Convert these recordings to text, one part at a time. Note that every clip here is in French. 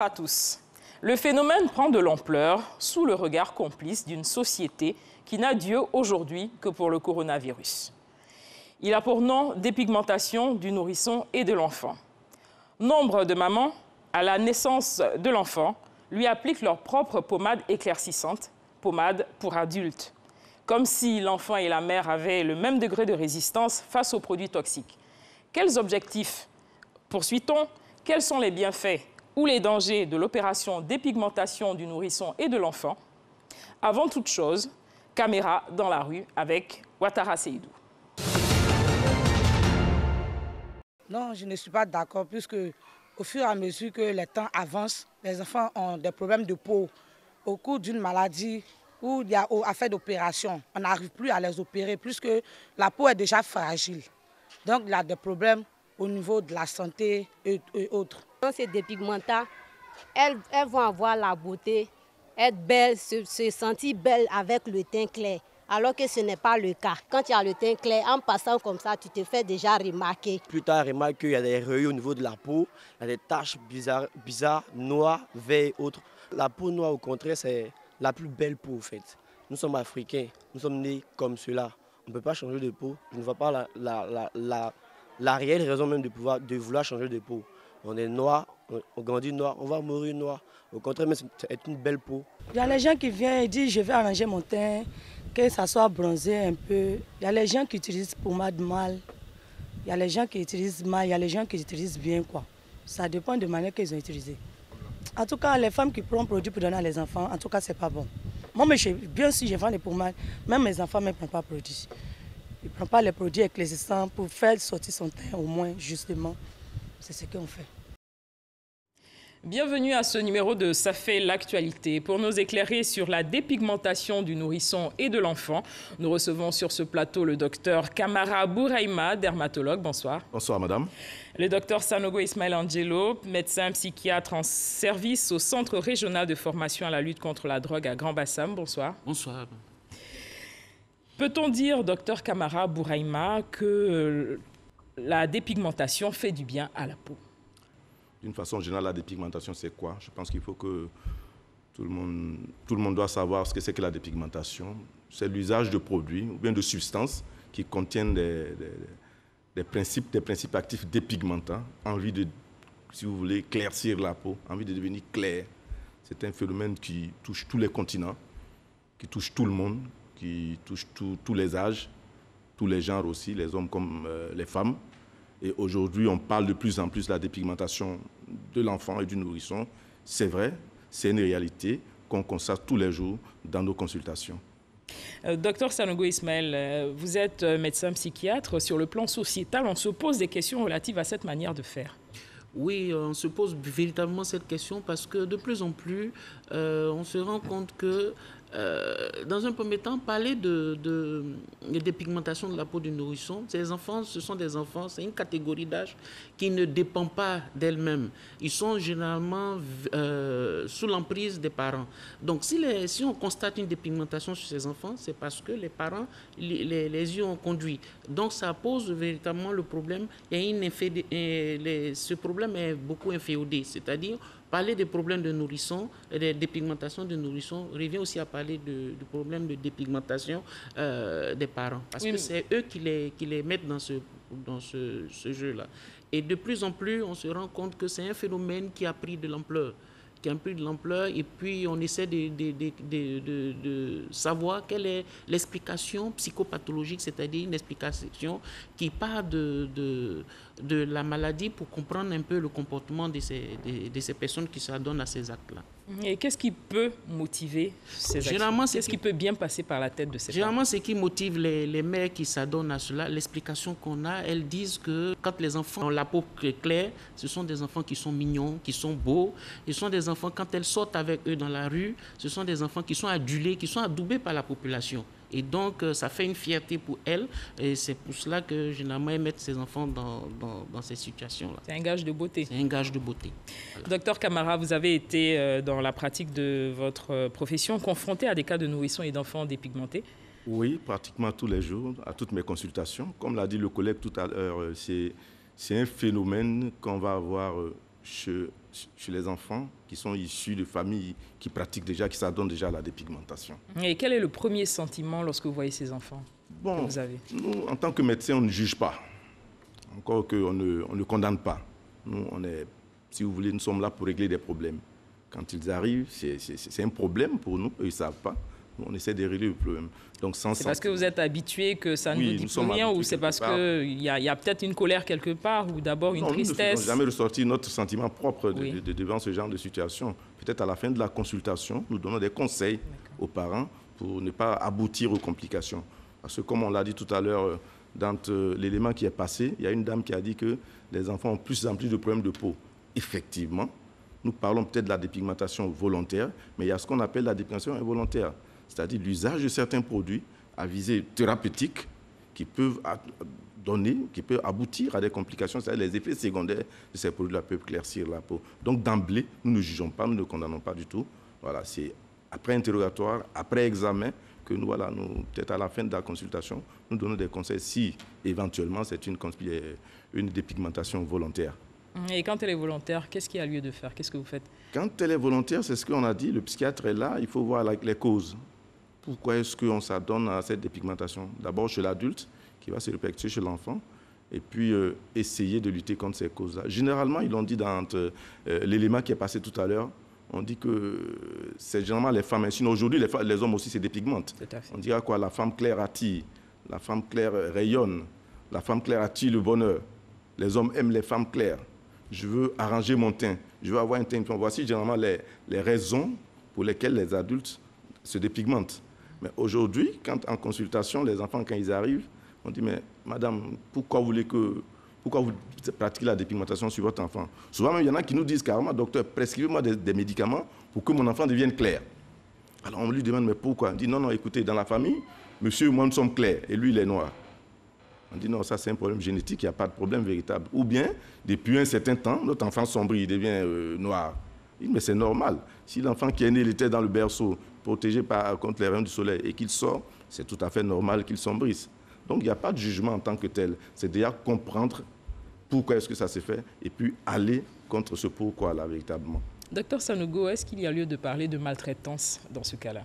À tous. Le phénomène prend de l'ampleur sous le regard complice d'une société qui n'a Dieu aujourd'hui que pour le coronavirus. Il a pour nom dépigmentation du nourrisson et de l'enfant. Nombre de mamans, à la naissance de l'enfant, lui appliquent leur propre pommade éclaircissante, pommade pour adultes, comme si l'enfant et la mère avaient le même degré de résistance face aux produits toxiques. Quels objectifs poursuit-on? Quels sont les bienfaits ou les dangers de l'opération dépigmentation du nourrisson et de l'enfant? Avant toute chose, caméra dans la rue avec Ouattara Seydou. Non, je ne suis pas d'accord puisque au fur et à mesure que les temps avancent, les enfants ont des problèmes de peau. Au cours d'une maladie où il y a affaire d'opération, on n'arrive plus à les opérer puisque la peau est déjà fragile. Donc il y a des problèmes au niveau de la santé et autres. Dans ces dépigmentats, elles vont avoir la beauté, être belles, se sentir belles avec le teint clair, alors que ce n'est pas le cas. Quand tu as le teint clair, en passant comme ça, tu te fais déjà remarquer. Plus tard, on remarque qu'il y a des rayures au niveau de la peau, il y a des taches bizarres, noires, vertes et autres. La peau noire, au contraire, c'est la plus belle peau, en fait. Nous sommes africains, nous sommes nés comme cela. On ne peut pas changer de peau. Je ne vois pas la réelle raison même de vouloir changer de peau. On est noir, on grandit noir, on va mourir noir. Au contraire, c'est une belle peau. Il y a les gens qui viennent et disent je vais arranger mon teint, que ça soit bronzé un peu. Il y a les gens qui utilisent pommade mal. Il y a les gens qui utilisent mal, il y a les gens qui utilisent bien, quoi. Ça dépend de la manière qu'ils ont utilisé. En tout cas, les femmes qui prennent produit pour donner à les enfants, en tout cas, c'est pas bon. Moi, bien sûr, je vends les pommades, même mes enfants ne prennent pas produit. Ils ne prennent pas les produits éclaircissants pour faire sortir son teint au moins, justement. C'est ce qu'on fait. Bienvenue à ce numéro de Ça fait l'actualité. Pour nous éclairer sur la dépigmentation du nourrisson et de l'enfant, nous recevons sur ce plateau le docteur Kamara Bouraïma, dermatologue. Bonsoir. Bonsoir, madame. Le docteur Sanogo Ismaël Angelo, médecin psychiatre en service au Centre régional de formation à la lutte contre la drogue à Grand-Bassam. Bonsoir. Bonsoir. Peut-on dire, docteur Kamara Bouraïma, que la dépigmentation fait du bien à la peau? D'une façon générale, la dépigmentation, c'est quoi? Je pense qu'il faut que tout le monde doit savoir ce que c'est que la dépigmentation. C'est l'usage de produits ou bien de substances qui contiennent des principes actifs dépigmentants, envie de, si vous voulez, éclaircir la peau, envie de devenir clair. C'est un phénomène qui touche tous les continents, qui touche tout le monde, qui touche tous les âges, tous les genres aussi, les hommes comme les femmes. Et aujourd'hui, on parle de plus en plus de la dépigmentation de l'enfant et du nourrisson. C'est vrai, c'est une réalité qu'on constate tous les jours dans nos consultations. Docteur Sanogo Ismaël, vous êtes médecin psychiatre. Sur le plan sociétal, on se pose des questions relatives à cette manière de faire. Oui, on se pose véritablement cette question parce que de plus en plus, on se rend compte que dans un premier temps, parler de dépigmentation de la peau du nourrisson, ces enfants, ce sont des enfants, c'est une catégorie d'âge qui ne dépend pas d'elle-même. Ils sont généralement sous l'emprise des parents. Donc, si on constate une dépigmentation sur ces enfants, c'est parce que les parents les y ont conduits. Donc, ça pose véritablement le problème. Il y a ce problème est beaucoup inféodé, c'est-à-dire parler des problèmes de nourrisson et de dépigmentation de nourrisson revient aussi à parler du problème de dépigmentation des parents. Parce que c'est eux qui les mettent dans ce jeu-là. Et de plus en plus, on se rend compte que c'est un phénomène qui a pris de l'ampleur. Et puis on essaie de savoir quelle est l'explication psychopathologique, c'est-à-dire une explication qui part de la maladie pour comprendre un peu le comportement de ces personnes qui s'adonnent à ces actes-là. Et qu'est-ce qui peut motiver ces actions? Qu'est-ce qui peut bien passer par la tête de ces Généralement, ce qui motive les mères qui s'adonnent à cela, l'explication qu'on a, elles disent que quand les enfants ont la peau claire, ce sont des enfants qui sont mignons, qui sont beaux. Ce sont des enfants, quand elles sortent avec eux dans la rue, ce sont des enfants qui sont adulés, qui sont adoubés par la population. Et donc, ça fait une fierté pour elles. Et c'est pour cela que, généralement, elles mettent ces enfants dans ces situations-là. C'est un gage de beauté. C'est un gage de beauté. Voilà. Docteur Kamara, vous avez été, dans la pratique de votre profession, confronté à des cas de nourrissons et d'enfants dépigmentés? Oui, pratiquement tous les jours, à toutes mes consultations. Comme l'a dit le collègue tout à l'heure, c'est un phénomène qu'on va avoir chez chez les enfants qui sont issus de familles qui pratiquent déjà, qui s'adonnent déjà à la dépigmentation. Et quel est le premier sentiment lorsque vous voyez ces enfants que vous avez? Nous, en tant que médecins, on ne juge pas. Encore qu'on ne condamne pas. Nous, si vous voulez, nous sommes là pour régler des problèmes. Quand ils arrivent, c'est un problème pour nous, eux, ils ne savent pas. Nous, on essaie de régler le problème. C'est parce que vous êtes habitué que ça ne vous dit plus rien, ou c'est parce qu'il y a peut-être une colère quelque part, ou d'abord une tristesse? Nous ne faisons jamais ressortir notre sentiment propre devant ce genre de situation. Peut-être à la fin de la consultation, nous donnons des conseils aux parents pour ne pas aboutir aux complications. Parce que comme on l'a dit tout à l'heure, dans l'élément qui est passé, il y a une dame qui a dit que les enfants ont plus en plus de problèmes de peau. Effectivement, nous parlons peut-être de la dépigmentation volontaire, mais il y a ce qu'on appelle la dépigmentation involontaire, c'est-à-dire l'usage de certains produits à visée thérapeutique qui peuvent aboutir à des complications, c'est-à-dire les effets secondaires de ces produits-là peuvent éclaircir la peau. Donc d'emblée, nous ne jugeons pas, nous ne condamnons pas du tout. Voilà, c'est après interrogatoire, après examen, que nous, peut-être à la fin de la consultation, nous donnons des conseils si éventuellement c'est une dépigmentation volontaire. Et quand elle est volontaire, qu'est-ce qu'il y a lieu de faire? Qu'est-ce que vous faites? Quand elle est volontaire, c'est ce qu'on a dit, le psychiatre est là, il faut voir les causes. Pourquoi est-ce qu'on s'adonne à cette dépigmentation? D'abord chez l'adulte, qui va se répercuter chez l'enfant, et puis essayer de lutter contre ces causes-là. Généralement, ils l'ont dit dans l'élément qui est passé tout à l'heure, on dit que c'est généralement les femmes. Sinon, aujourd'hui, les hommes aussi se dépigmentent. On dira quoi? La femme claire attire, la femme claire rayonne, la femme claire attire le bonheur. Les hommes aiment les femmes claires. Je veux arranger mon teint, je veux avoir un teint. Voici généralement les raisons pour lesquelles les adultes se dépigmentent. Mais aujourd'hui, quand en consultation, les enfants, quand ils arrivent, on dit, mais madame, pourquoi vous pratiquez la dépigmentation sur votre enfant? Souvent, même, il y en a qui nous disent carrément, docteur, prescrivez-moi des médicaments pour que mon enfant devienne clair. Alors on lui demande, mais pourquoi? On dit, non, écoutez, dans la famille, monsieur et moi, nous sommes clairs, et lui, il est noir. On dit, non, ça c'est un problème génétique, il n'y a pas de problème véritable. Ou bien, depuis un certain temps, notre enfant sombrit, il devient noir. Mais c'est normal. Si l'enfant qui est né, il était dans le berceau, protégé contre les rayons du soleil, et qu'il sort, c'est tout à fait normal qu'il sombrisse. Donc, il n'y a pas de jugement en tant que tel. C'est déjà comprendre pourquoi est-ce que ça s'est fait, et puis aller contre ce pourquoi-là, véritablement. Docteur Sanogo, est-ce qu'il y a lieu de parler de maltraitance dans ce cas-là?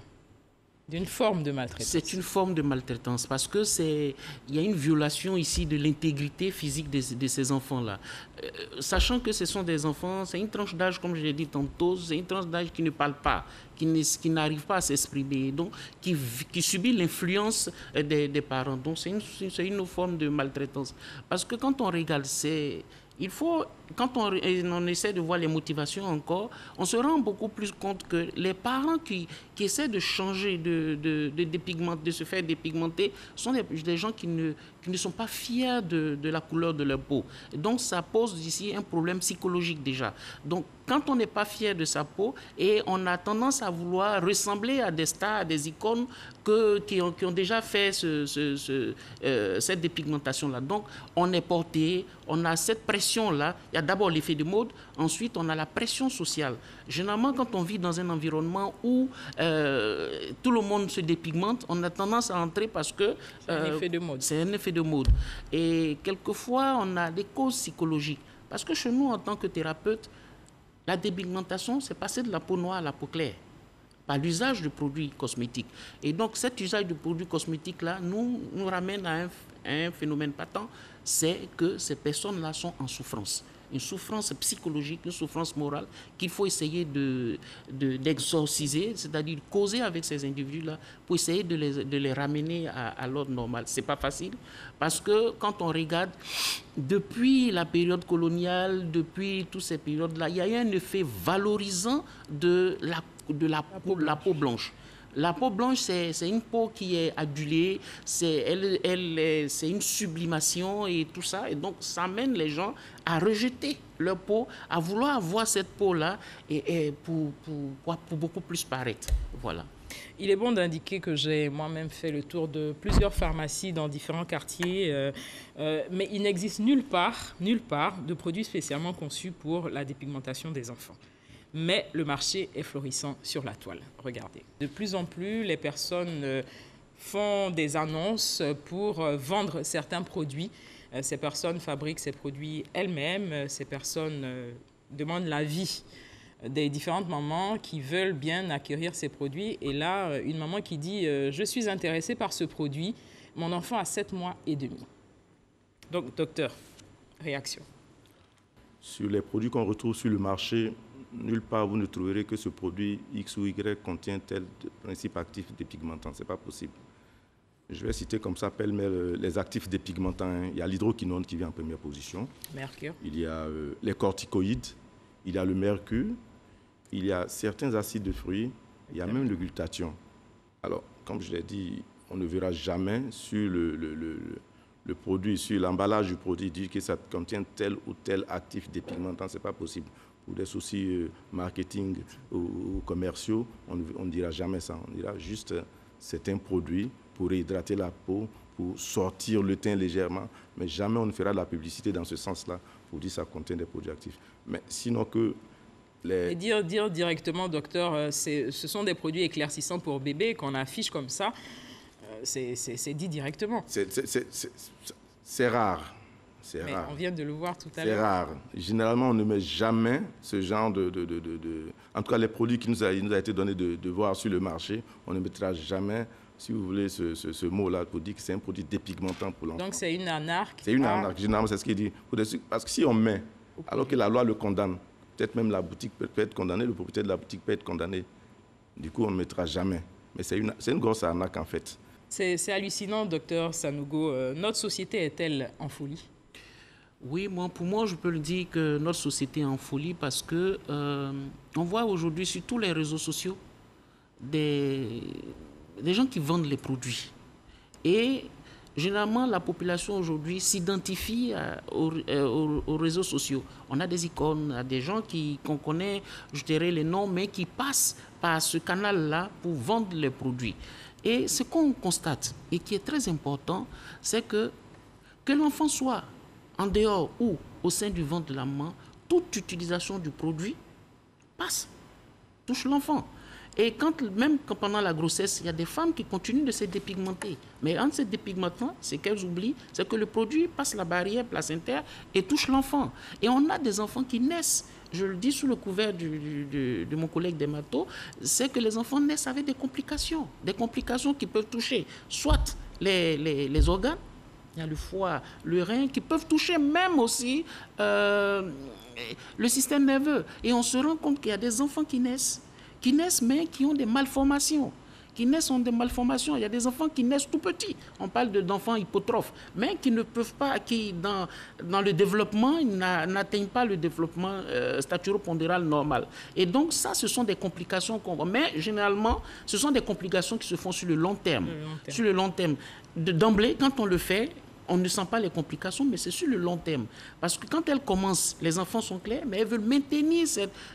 D'une forme de maltraitance? C'est une forme de maltraitance parce que il y a une violation ici de l'intégrité physique de ces enfants-là. Sachant que ce sont des enfants, c'est une tranche d'âge, comme je l'ai dit tantôt, c'est une tranche d'âge qui ne parle pas, qui n'arrive pas à s'exprimer, donc qui subit l'influence des parents. Donc c'est une forme de maltraitance. Parce que quand on regarde, quand on essaie de voir les motivations encore, on se rend beaucoup plus compte que les parents qui essaient de changer, de se faire dépigmenter, sont des gens qui ne sont pas fiers de la couleur de leur peau. Et donc ça pose ici un problème psychologique déjà. Donc quand on n'est pas fier de sa peau et on a tendance à vouloir ressembler à des stars, à des icônes qui ont déjà fait cette dépigmentation-là. Donc on est porté, on a cette pression-là. Il y a d'abord l'effet de mode, ensuite on a la pression sociale. Généralement, quand on vit dans un environnement où tout le monde se dépigmente, on a tendance à entrer parce que c'est un effet de mode. C'est un effet de mode. Et quelquefois, on a des causes psychologiques. Parce que chez nous, en tant que thérapeute, la dépigmentation, c'est passer de la peau noire à la peau claire, par l'usage de produits cosmétiques. Et donc, cet usage de produits cosmétiques-là nous ramène à un phénomène patent, c'est que ces personnes-là sont en souffrance. Une souffrance psychologique, une souffrance morale qu'il faut essayer d'exorciser, c'est-à-dire causer avec ces individus-là pour essayer de les ramener à l'ordre normal. Ce n'est pas facile parce que quand on regarde, depuis la période coloniale, depuis toutes ces périodes-là, il y a eu un effet valorisant de la peau blanche. La peau blanche, c'est une peau qui est adulée, c'est une sublimation et tout ça. Et donc, ça amène les gens à rejeter leur peau, à vouloir avoir cette peau-là et pour beaucoup plus paraître. Voilà. Il est bon d'indiquer que j'ai moi-même fait le tour de plusieurs pharmacies dans différents quartiers, mais il n'existe nulle part de produits spécialement conçus pour la dépigmentation des enfants. Mais le marché est florissant sur la toile. Regardez. De plus en plus, les personnes font des annonces pour vendre certains produits. Ces personnes fabriquent ces produits elles-mêmes. Ces personnes demande l'avis des différentes mamans qui veulent bien acquérir ces produits. Et là, une maman qui dit « Je suis intéressée par ce produit, mon enfant a 7 mois et demi ». Donc, docteur, réaction. Sur les produits qu'on retrouve sur le marché, nulle part vous ne trouverez que ce produit X ou Y contient tel principe actif dépigmentant. Ce n'est pas possible. Je vais citer comme ça pêle-mêle les actifs dépigmentants. Il y a l'hydroquinone qui vient en première position. Mercure. Il y a les corticoïdes. Il y a le mercure. Il y a certains acides de fruits. Il y a même le glutathion. Alors, comme je l'ai dit, on ne verra jamais sur le produit, sur l'emballage du produit, dire que ça contient tel ou tel actif dépigmentant. Ce n'est pas possible. Pour des soucis marketing ou commerciaux, on ne dira jamais ça. On dira juste c'est un produit pour réhydrater la peau, pour sortir le teint légèrement. Mais jamais on ne fera de la publicité dans ce sens-là pour dire que ça contient des produits actifs. Mais sinon que... Et dire directement, docteur, ce sont des produits éclaircissants pour bébé qu'on affiche comme ça, c'est dit directement. C'est rare. Mais rare. On vient de le voir tout à l'heure. C'est rare. Généralement, on ne met jamais ce genre de... En tout cas, les produits qui nous a été donné de voir sur le marché, on ne mettra jamais, si vous voulez, ce mot-là pour dire que c'est un produit dépigmentant pour l'enfant. Donc, c'est une anarque. C'est une anarque. Généralement, c'est ce qu'il dit. Parce que si on met, alors que la loi le condamne, peut-être même la boutique peut être condamnée, le propriétaire de la boutique peut être condamné. Du coup, on ne mettra jamais. Mais c'est une grosse arnaque, en fait. C'est hallucinant, docteur Sanogo. Notre société est-elle en folie? Oui, pour moi, je peux le dire que notre société est en folie parce que on voit aujourd'hui sur tous les réseaux sociaux des gens qui vendent les produits. Et généralement, la population aujourd'hui s'identifie aux réseaux sociaux. On a des icônes, on a des gens qu'on connaît, je dirais les noms, mais qui passent par ce canal-là pour vendre les produits. Et ce qu'on constate, et qui est très important, c'est que l'enfant soit en dehors ou au sein du ventre de la maman, toute utilisation du produit touche l'enfant. Et même pendant la grossesse, il y a des femmes qui continuent de se dépigmenter. Mais en se dépigmentant, c'est qu'elles oublient, c'est que le produit passe la barrière placentaire et touche l'enfant. Et on a des enfants qui naissent, je le dis sous le couvert de mon collègue Demato, c'est que les enfants naissent avec des complications qui peuvent toucher soit les organes, il y a le foie, le rein, qui peuvent toucher même aussi le système nerveux. Et on se rend compte qu'il y a des enfants qui naissent mais qui ont des malformations. Il y a des enfants qui naissent tout petits. On parle d'enfants hypotrophes, mais qui ne peuvent pas, qui dans le développement, n'atteignent pas le développement staturopondéral normal. Et donc ça, ce sont des complications qu'on voit. Mais généralement, ce sont des complications qui se font sur le long terme. Sur le long terme. D'emblée, quand on le fait, on ne sent pas les complications, mais c'est sur le long terme. Parce que quand elles commencent, les enfants sont clairs, mais elles veulent maintenir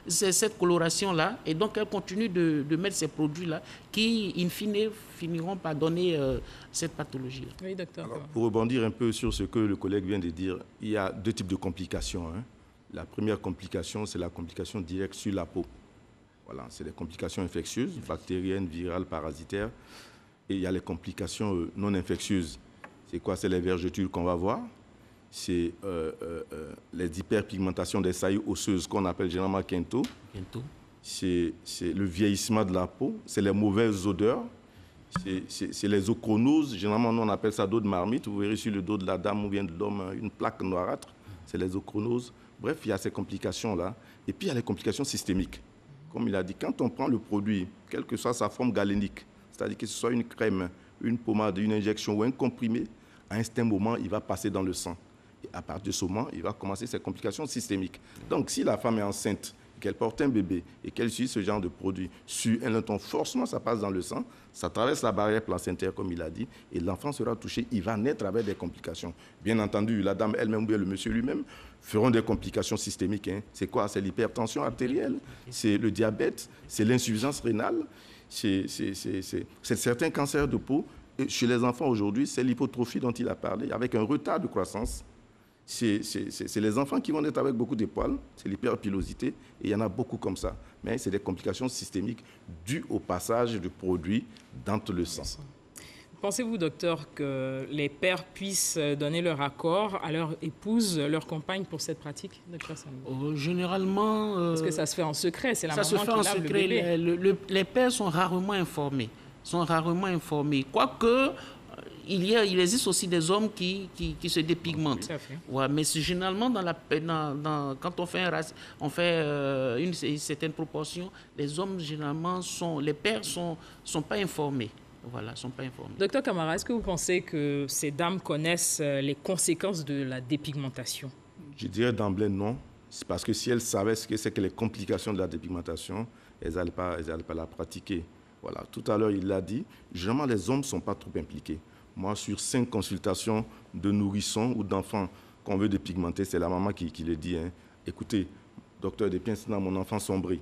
cette coloration-là, et donc elles continuent de mettre ces produits-là qui, in fine, finiront par donner cette pathologie. Oui, docteur. Alors, pour rebondir un peu sur ce que le collègue vient de dire, il y a 2 types de complications. La première complication, c'est la complication directe sur la peau. Voilà, c'est des complications infectieuses, bactériennes, virales, parasitaires. Et il y a les complications non infectieuses. C'est quoi? C'est les vergetures qu'on va voir. C'est les hyperpigmentations des saillies osseuses qu'on appelle généralement quinto. C'est le vieillissement de la peau. C'est les mauvaises odeurs. C'est les ochronoses. Généralement, nous, on appelle ça dos de marmite. Vous verrez sur le dos de la dame ou bien de l'homme une plaque noirâtre. C'est les ochronoses. Bref, il y a ces complications-là. Et puis, il y a les complications systémiques. Comme il a dit, quand on prend le produit, quelle que soit sa forme galénique, c'est-à-dire que ce soit une crème, une pommade, une injection ou un comprimé, à un certain moment, il va passer dans le sang. Et à partir de ce moment, il va commencer ces complications systémiques. Donc, si la femme est enceinte, qu'elle porte un bébé et qu'elle utilise ce genre de produit sur un longtemps, forcément, ça passe dans le sang, ça traverse la barrière placentaire, comme il a dit, et l'enfant sera touché, il va naître avec des complications. Bien entendu, la dame elle-même ou bien le monsieur lui-même feront des complications systémiques. C'est quoi? C'est l'hypertension artérielle, c'est le diabète, c'est l'insuffisance rénale, c'est certains cancers de peau. Et chez les enfants aujourd'hui, c'est l'hypotrophie dont il a parlé, avec un retard de croissance. C'est les enfants qui vont naître avec beaucoup de poils, c'est l'hyperpilosité, et il y en a beaucoup comme ça. Mais c'est des complications systémiques dues au passage de produits dans le sang. Pensez-vous, docteur, que les pères puissent donner leur accord à leur épouse, leur compagne pour cette pratique, docteur Sanogo? Généralement... Parce que ça se fait en secret, c'est la maman qui lave le bébé. Les pères sont rarement informés. Quoique, il existe aussi des hommes qui se dépigmentent. Tout à fait. Ouais, mais généralement, quand on fait une certaine proportion, les hommes, généralement, les pères sont pas informés. Voilà, sont pas informés. Docteur Camara, est-ce que vous pensez que ces dames connaissent les conséquences de la dépigmentation? Je dirais d'emblée non. C'est parce que si elles savaient ce que c'est que les complications de la dépigmentation, elles n'allaient pas la pratiquer. Voilà. Tout à l'heure, il l'a dit, généralement, les hommes ne sont pas trop impliqués. Moi, sur 5 consultations de nourrissons ou d'enfants qu'on veut dépigmenter, c'est la maman qui le dit. Hein. Écoutez, docteur Despiens, mon enfant sombrit.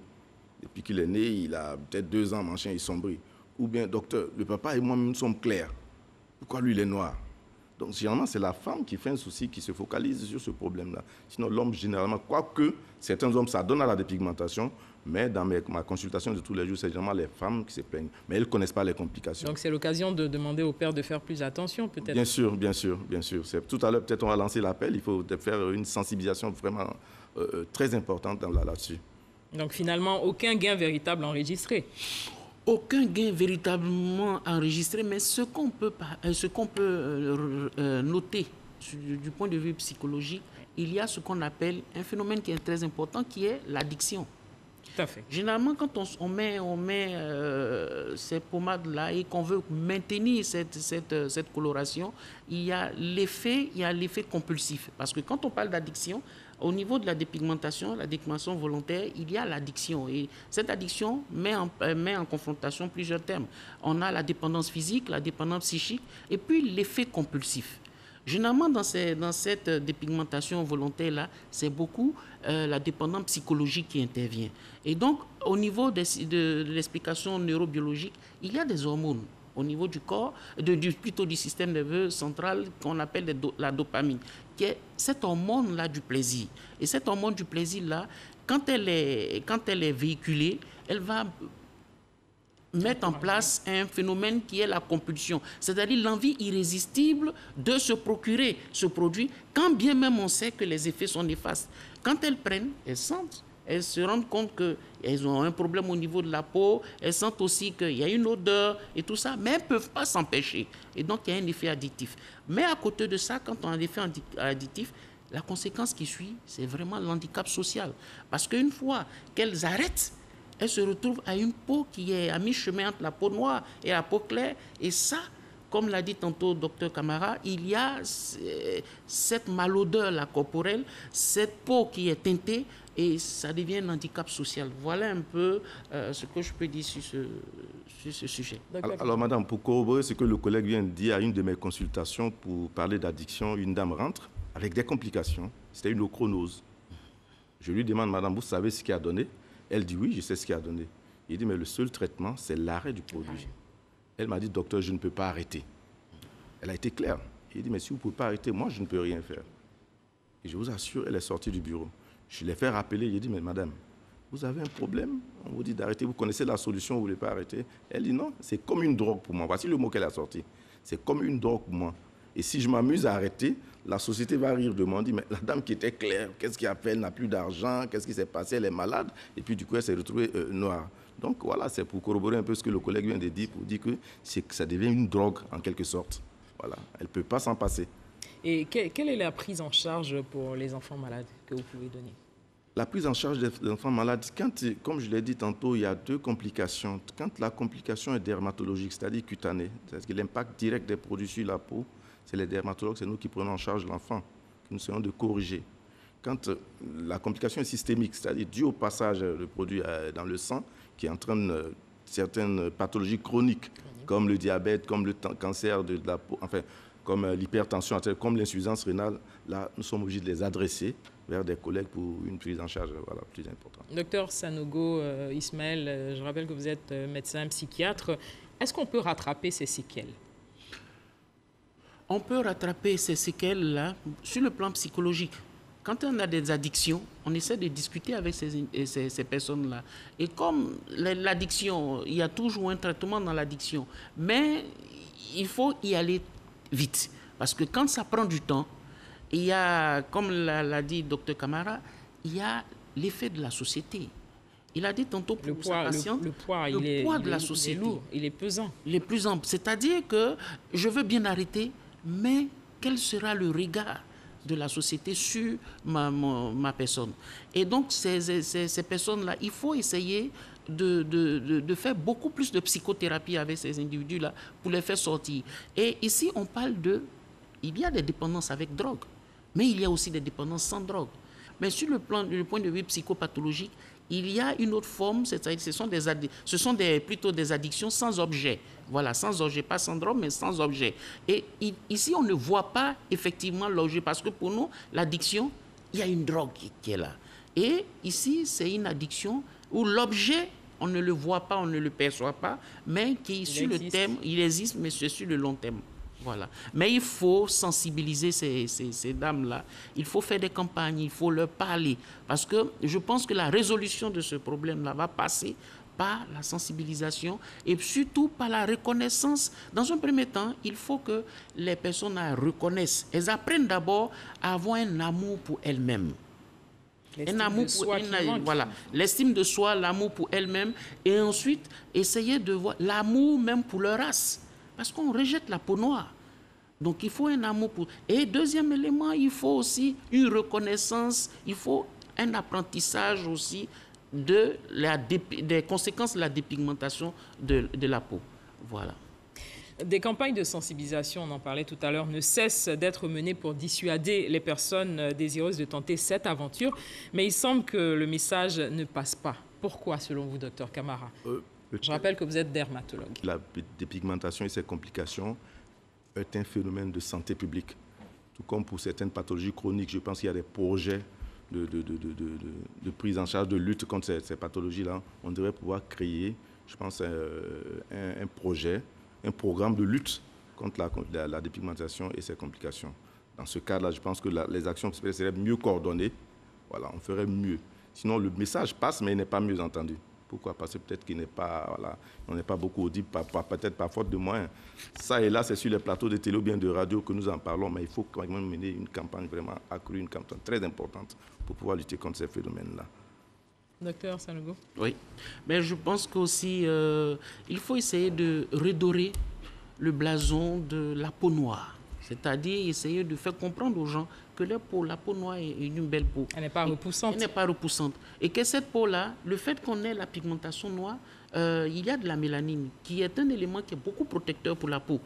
Depuis qu'il est né, il a peut-être 2 ans, machin, il sombrit. Ou bien, docteur, le papa et moi-même sommes clairs. Pourquoi lui, il est noir? Donc, généralement, c'est la femme qui fait un souci, qui se focalise sur ce problème-là. Sinon, l'homme, généralement, quoique certains hommes s'adonnent à la dépigmentation, mais dans ma consultation de tous les jours, c'est généralement les femmes qui se plaignent. Mais elles ne connaissent pas les complications. Donc, c'est l'occasion de demander au père de faire plus attention, peut-être? Bien sûr, bien sûr, bien sûr. Tout à l'heure, peut-être on va lancer l'appel. Il faut faire une sensibilisation vraiment très importante là-dessus. Donc, finalement, aucun gain véritable enregistré? Aucun gain véritablement enregistré, mais ce qu'on peut noter du point de vue psychologique, il y a ce qu'on appelle un phénomène qui est très important, qui est l'addiction. Tout à fait. Généralement, quand on met ces pommades-là et qu'on veut maintenir cette coloration, il y a l'effet compulsif. Parce que quand on parle d'addiction, au niveau de la dépigmentation volontaire, il y a l'addiction. Et cette addiction met en confrontation plusieurs termes. On a la dépendance physique, la dépendance psychique, et puis l'effet compulsif. Généralement, dans cette dépigmentation volontaire-là, c'est beaucoup la dépendance psychologique qui intervient. Et donc, au niveau de l'explication neurobiologique, il y a des hormones au niveau du corps, plutôt du système nerveux central qu'on appelle la dopamine, qui est cette hormone-là du plaisir. Et cette hormone du plaisir-là, quand elle est véhiculée, elle va mettre en place un phénomène qui est la compulsion, c'est-à-dire l'envie irrésistible de se procurer ce produit, quand bien même on sait que les effets sont néfastes. Quand elles prennent, elles sentent, elles se rendent compte qu'elles ont un problème au niveau de la peau, elles sentent aussi qu'il y a une odeur et tout ça, mais elles ne peuvent pas s'empêcher. Et donc, il y a un effet addictif. Mais à côté de ça, quand on a un effet addictif, la conséquence qui suit, c'est vraiment l'handicap social. Parce qu'une fois qu'elles arrêtent, elles se retrouvent à une peau qui est à mi-chemin entre la peau noire et la peau claire. Et ça, comme l'a dit tantôt Dr Camara, il y a cette malodeur corporelle, cette peau qui est teintée, et ça devient un handicap social. Voilà un peu ce que je peux dire sur ce sujet. Alors, madame, pour corroborer ce que le collègue vient de dire, à une de mes consultations pour parler d'addiction, une dame rentre avec des complications. C'était une ochronose. Je lui demande, madame, vous savez ce qui a donné? Elle dit oui, je sais ce qui a donné. Il dit, mais le seul traitement, c'est l'arrêt du produit. Elle m'a dit, docteur, je ne peux pas arrêter. Elle a été claire. Il dit, mais si vous ne pouvez pas arrêter, moi, je ne peux rien faire. Et je vous assure, elle est sortie du bureau. Je l'ai fait rappeler. Il dit, mais madame, vous avez un problème? On vous dit d'arrêter, vous connaissez la solution, vous ne voulez pas arrêter? Elle dit, non, c'est comme une drogue pour moi. Voici le mot qu'elle a sorti. C'est comme une drogue pour moi. Et si je m'amuse à arrêter, la société va rire de moi. On dit, mais la dame qui était claire, qu'est-ce qui a fait? Elle n'a plus d'argent, qu'est-ce qui s'est passé? Elle est malade. Et puis, du coup, elle s'est retrouvée noire. Donc, voilà, c'est pour corroborer un peu ce que le collègue vient de dire, pour dire que ça devient une drogue, en quelque sorte. Voilà, elle ne peut pas s'en passer. Et quelle est la prise en charge pour les enfants malades que vous pouvez donner? La prise en charge des enfants malades, comme je l'ai dit tantôt, il y a 2 complications. Quand la complication est dermatologique, c'est-à-dire cutanée, c'est-à-dire que l'impact direct des produits sur la peau, c'est les dermatologues, c'est nous qui prenons en charge l'enfant, que nous essayons de corriger. Quand la complication est systémique, c'est-à-dire due au passage du produit dans le sang, qui entraîne certaines pathologies chroniques, comme le diabète, comme le cancer de la peau, enfin, comme l'hypertension, comme l'insuffisance rénale, là, nous sommes obligés de les adresser vers des collègues pour une prise en charge plus importante. Docteur Sanogo Ismaël, je rappelle que vous êtes médecin psychiatre. Est-ce qu'on peut rattraper ces séquelles? On peut rattraper ces séquelles-là sur le plan psychologique. Quand on a des addictions, on essaie de discuter avec ces personnes-là. Et comme l'addiction, il y a toujours un traitement dans l'addiction, mais il faut y aller vite. Parce que quand ça prend du temps, il y a, comme l'a dit Dr Camara, il y a l'effet de la société. Il a dit tantôt pour sa patiente, le poids de la société. Il est lourd, il est pesant. Il est pesant. C'est-à-dire que je veux bien arrêter, mais quel sera le regard de la société sur ma personne? Et donc, ces personnes-là, il faut essayer de faire beaucoup plus de psychothérapie avec ces individus-là pour les faire sortir. Et ici, on parle il y a des dépendances avec drogue, mais il y a aussi des dépendances sans drogue. Mais sur le point de vue psychopathologique, il y a une autre forme, c'est-à-dire ce sont plutôt des addictions sans objet. Voilà, sans objet, pas sans drogue, mais sans objet. Et ici, on ne voit pas effectivement l'objet, parce que pour nous, l'addiction, il y a une drogue qui est là. Et ici, c'est une addiction où l'objet, on ne le voit pas, on ne le perçoit pas, mais qui sur le thème, il existe, mais c'est sur le long terme. Voilà. Mais il faut sensibiliser ces dames-là. Il faut faire des campagnes, il faut leur parler. Parce que je pense que la résolution de ce problème-là va passer par la sensibilisation et surtout par la reconnaissance. Dans un premier temps, il faut que les personnes reconnaissent. Elles apprennent d'abord à avoir un amour pour elles-mêmes. Un amour pour elles-mêmes. Voilà. L'estime de soi, l'amour pour elles-mêmes. Et ensuite, essayer de voir l'amour même pour leur race. Parce qu'on rejette la peau noire. Donc, il faut un amour pour... Et deuxième élément, il faut aussi une reconnaissance, il faut un apprentissage aussi des conséquences de la dépigmentation de la peau. Voilà. Des campagnes de sensibilisation, on en parlait tout à l'heure, ne cessent d'être menées pour dissuader les personnes désireuses de tenter cette aventure. Mais il semble que le message ne passe pas. Pourquoi, selon vous, docteur Camara? Je rappelle que vous êtes dermatologue. La dépigmentation et ses complications est un phénomène de santé publique. Tout comme pour certaines pathologies chroniques, je pense qu'il y a des projets de prise en charge, de lutte contre ces pathologies-là. On devrait pouvoir créer, je pense, un projet, un programme de lutte contre la dépigmentation et ses complications. Dans ce cadre-là, je pense que les actions seraient mieux coordonnées. Voilà, on ferait mieux. Sinon, le message passe, mais il n'est pas mieux entendu. Pourquoi? Parce que peut-être qu'il n'est pas, voilà, on n'est pas beaucoup audible, peut-être par faute de moyens. Ça et là, c'est sur les plateaux de télé ou bien de radio que nous en parlons, mais il faut quand même mener une campagne vraiment accrue, une campagne très importante pour pouvoir lutter contre ces phénomènes-là. Docteur Sanogo? Oui, mais je pense qu'aussi, il faut essayer de redorer le blason de la peau noire. C'est-à-dire essayer de faire comprendre aux gens que la peau noire est une belle peau. Elle n'est pas repoussante. Elle n'est pas repoussante. Et que cette peau-là, le fait qu'on ait la pigmentation noire, il y a de la mélanine, qui est un élément qui est beaucoup protecteur pour la peau.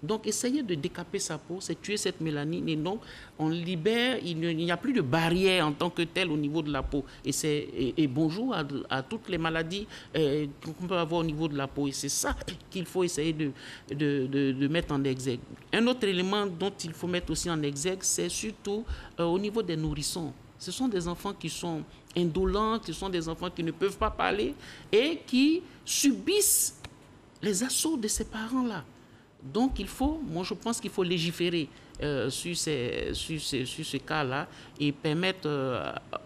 Donc, essayer de décaper sa peau, c'est tuer cette mélanine. Et donc, on libère, il n'y a plus de barrière en tant que telle au niveau de la peau. Et bonjour à toutes les maladies qu'on peut avoir au niveau de la peau. Et c'est ça qu'il faut essayer de mettre en exergue. Un autre élément dont il faut mettre aussi en exergue, c'est surtout au niveau des nourrissons. Ce sont des enfants qui sont indolents, ce sont des enfants qui ne peuvent pas parler et qui subissent les assauts de ces parents-là. Donc, moi je pense qu'il faut légiférer sur ce cas-là et permettre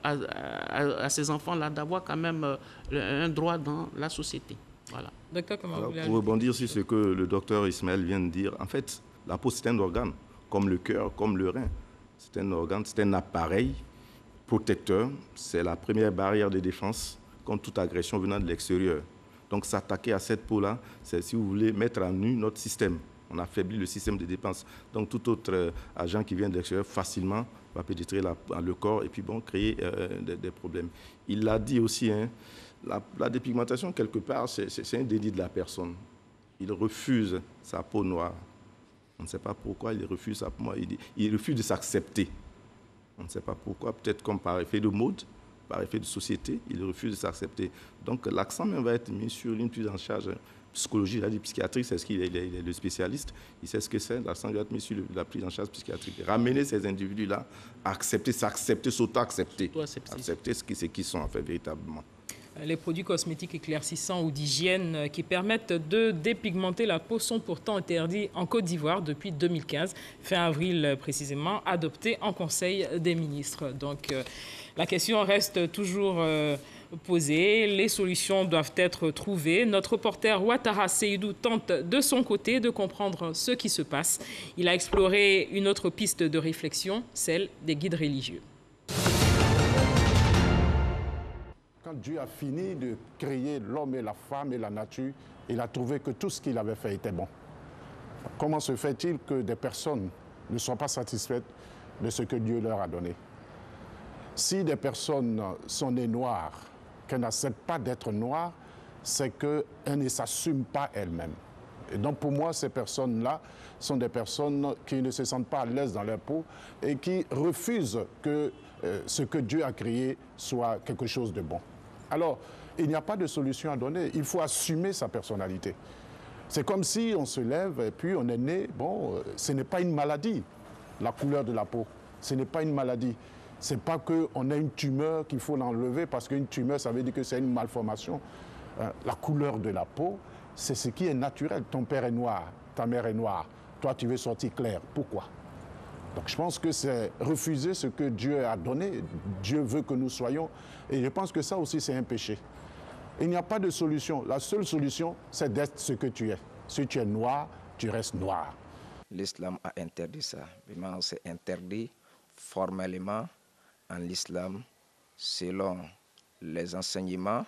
à ces enfants-là d'avoir quand même un droit dans la société. Voilà. Docteur, pour rebondir sur ce que le docteur Ismaël vient de dire, en fait, la peau c'est un organe, comme le cœur, comme le rein. C'est un organe, c'est un appareil protecteur, c'est la première barrière de défense contre toute agression venant de l'extérieur. Donc s'attaquer à cette peau-là, c'est, si vous voulez, mettre à nu notre système. On affaiblit le système de défense. Donc tout autre agent qui vient de l'extérieur facilement va pénétrer le corps et puis créer des problèmes. Il l'a dit aussi, hein, la dépigmentation, quelque part, c'est un délit de la personne. Il refuse sa peau noire. On ne sait pas pourquoi il refuse sa peau noire. Il refuse de s'accepter. On ne sait pas pourquoi, peut-être comme par effet de mode, par effet de société, il refuse de s'accepter. Donc l'accent même va être mis sur une prise en charge psychologique, il a dit psychiatrique, c'est ce qu'il est, il est le spécialiste, il sait ce que c'est, l'accent va être mis sur la prise en charge psychiatrique. Ramener ces individus-là à accepter, s'accepter, s'auto-accepter, accepter ce qu'ils sont en fait véritablement. Les produits cosmétiques éclaircissants ou d'hygiène qui permettent de dépigmenter la peau sont pourtant interdits en Côte d'Ivoire depuis 2015, fin avril précisément, adoptés en Conseil des ministres. Donc la question reste toujours posées. Les solutions doivent être trouvées. Notre reporter Ouattara Seydou tente de son côté de comprendre ce qui se passe. Il a exploré une autre piste de réflexion, celle des guides religieux. Quand Dieu a fini de créer l'homme et la femme et la nature, il a trouvé que tout ce qu'il avait fait était bon. Comment se fait-il que des personnes ne soient pas satisfaites de ce que Dieu leur a donné? Si des personnes sont nées noires, qu'elles n'acceptent pas d'être noires, c'est qu'elles ne s'assument pas elles-mêmes. Et donc pour moi, ces personnes-là sont des personnes qui ne se sentent pas à l'aise dans leur peau et qui refusent que ce que Dieu a créé soit quelque chose de bon. Alors, il n'y a pas de solution à donner. Il faut assumer sa personnalité. C'est comme si on se lève et puis on est né. Bon, ce n'est pas une maladie, la couleur de la peau. Ce n'est pas une maladie. Ce n'est pas qu'on a une tumeur qu'il faut l'enlever parce qu'une tumeur, ça veut dire que c'est une malformation. La couleur de la peau, c'est ce qui est naturel. Ton père est noir, ta mère est noire. Toi, tu veux sortir clair. Pourquoi? Donc je pense que c'est refuser ce que Dieu a donné. Dieu veut que nous soyons. Et je pense que ça aussi, c'est un péché. Il n'y a pas de solution. La seule solution, c'est d'être ce que tu es. Si tu es noir, tu restes noir. L'islam a interdit ça. Vraiment, c'est interdit formellement en l'islam selon les enseignements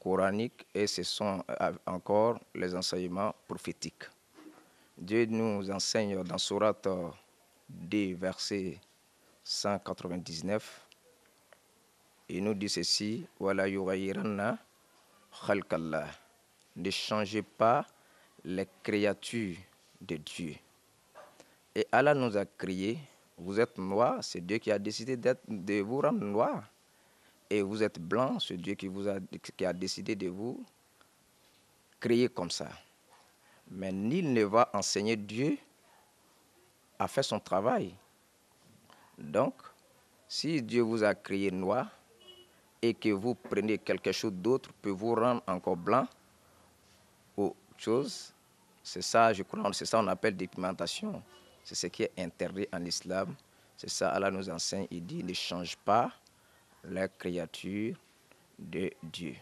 coraniques et ce sont encore les enseignements prophétiques. Dieu nous enseigne dans Sourate 2, verset 199. Il nous dit ceci, Wala yughayyiranna khalqallah. Ne changez pas les créatures de Dieu. Et Allah nous a créés. Vous êtes noir, c'est Dieu qui a décidé de vous rendre noir. Et vous êtes blanc, c'est Dieu qui a décidé de vous créer comme ça. Mais nul ne va enseigner Dieu à faire son travail. Donc, si Dieu vous a créé noir et que vous prenez quelque chose d'autre pour vous rendre encore blanc, ou chose, c'est ça, je crois, c'est ça qu'on appelle dépigmentation. C'est ce qui est interdit en islam. C'est ça, Allah nous enseigne, il dit, ne change pas la créature de Dieu.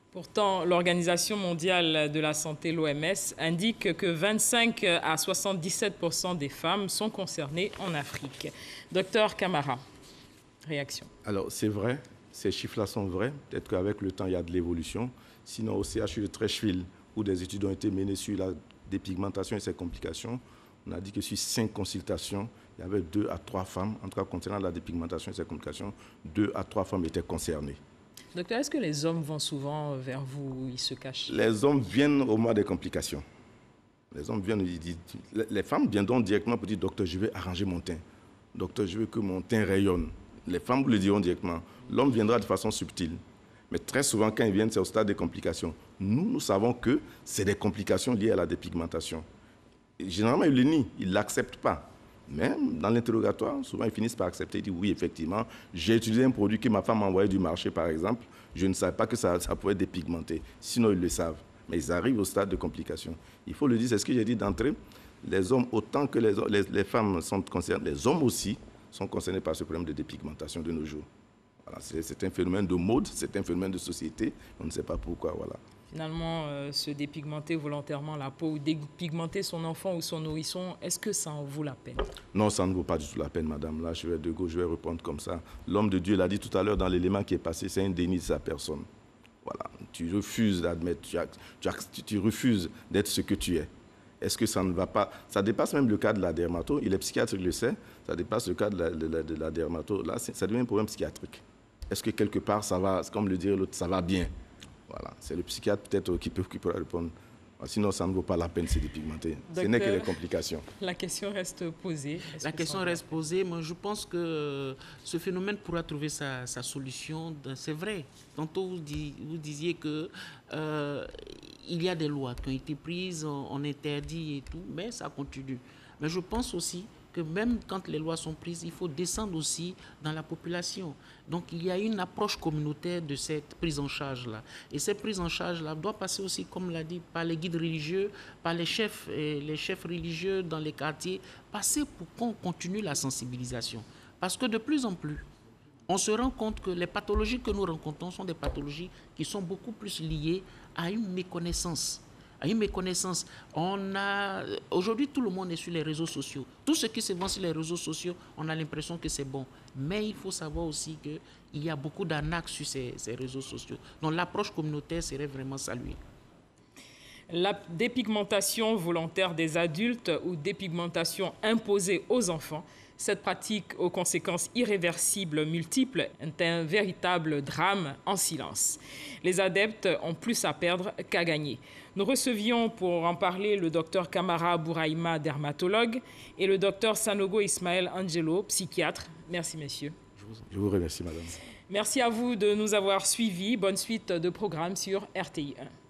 Pourtant, l'Organisation mondiale de la santé, l'OMS, indique que 25 à 77% des femmes sont concernées en Afrique. Docteur Camara, réaction. Alors, c'est vrai, ces chiffres-là sont vrais. Peut-être qu'avec le temps, il y a de l'évolution. Sinon, au CHU de Trècheville, où des études ont été menées sur la dépigmentation et ses complications, on a dit que sur 5 consultations, il y avait 2 à 3 femmes, en tout cas concernant la dépigmentation et ses complications, 2 à 3 femmes étaient concernées. Docteur, est-ce que les hommes vont souvent vers vous ou ils se cachent? Les hommes viennent au mois des complications. Les hommes viennent, les femmes viendront directement pour dire, docteur, je vais arranger mon teint. Docteur, je veux que mon teint rayonne. Les femmes vous le diront directement. L'homme viendra de façon subtile. Mais très souvent, quand ils viennent, c'est au stade des complications. Nous savons que c'est des complications liées à la dépigmentation. Et généralement, ils le nient, ils ne l'acceptent pas. Mais dans l'interrogatoire, souvent, ils finissent par accepter. Ils disent, oui, effectivement, j'ai utilisé un produit que ma femme m'a envoyé du marché, par exemple. Je ne savais pas que ça pouvait dépigmenter. Sinon, ils le savent. Mais ils arrivent au stade de complications. Il faut le dire, c'est ce que j'ai dit d'entrée. Les hommes, autant que les femmes sont concernées, les hommes aussi sont concernés par ce problème de dépigmentation de nos jours. Voilà, c'est un phénomène de mode, c'est un phénomène de société. On ne sait pas pourquoi. Voilà. Finalement, se dépigmenter volontairement la peau ou dépigmenter son enfant ou son nourrisson, est-ce que ça en vaut la peine? Non, ça ne vaut pas du tout la peine, madame. Là, je vais de gauche, je vais répondre comme ça. L'homme de Dieu l'a dit tout à l'heure dans l'élément qui est passé, c'est un déni de sa personne. Voilà. Tu refuses d'admettre, tu refuses d'être ce que tu es. Est-ce que ça ne va pas? Ça dépasse même le cas de la dermato. Il est psychiatre, il le sait. Ça dépasse le cas de la dermato. Là, ça devient un problème psychiatrique. Est-ce que quelque part, ça va, comme le dirait l'autre, ça va bien? Voilà, c'est le psychiatre peut-être qui pourra répondre. Sinon, ça ne vaut pas la peine de se dépigmenter. Ce n'est que les complications. La question reste posée. La question reste posée. Moi, je pense que ce phénomène pourra trouver sa solution. C'est vrai. Tantôt, vous disiez que il y a des lois qui ont été prises, on interdit et tout, mais ça continue. Mais je pense aussi que même quand les lois sont prises, il faut descendre aussi dans la population. Donc, il y a une approche communautaire de cette prise en charge-là. Et cette prise en charge-là doit passer aussi, comme l'a dit, par les guides religieux, par les chefs religieux dans les quartiers, passer pour qu'on continue la sensibilisation. Parce que de plus en plus, on se rend compte que les pathologies que nous rencontrons sont des pathologies qui sont beaucoup plus liées à une méconnaissance. Aujourd'hui, tout le monde est sur les réseaux sociaux. Tout ce qui se vend sur les réseaux sociaux, on a l'impression que c'est bon. Mais il faut savoir aussi qu'il y a beaucoup d'arnaques sur ces réseaux sociaux. Donc l'approche communautaire serait vraiment saluée. La dépigmentation volontaire des adultes ou dépigmentation imposée aux enfants, cette pratique aux conséquences irréversibles multiples est un véritable drame en silence. Les adeptes ont plus à perdre qu'à gagner. Nous recevions pour en parler le docteur Kamara Bouraïma, dermatologue, et le docteur Sanogo Ismaël Angelo, psychiatre. Merci, messieurs. Je vous remercie, madame. Merci à vous de nous avoir suivis. Bonne suite de programmes sur RTI 1.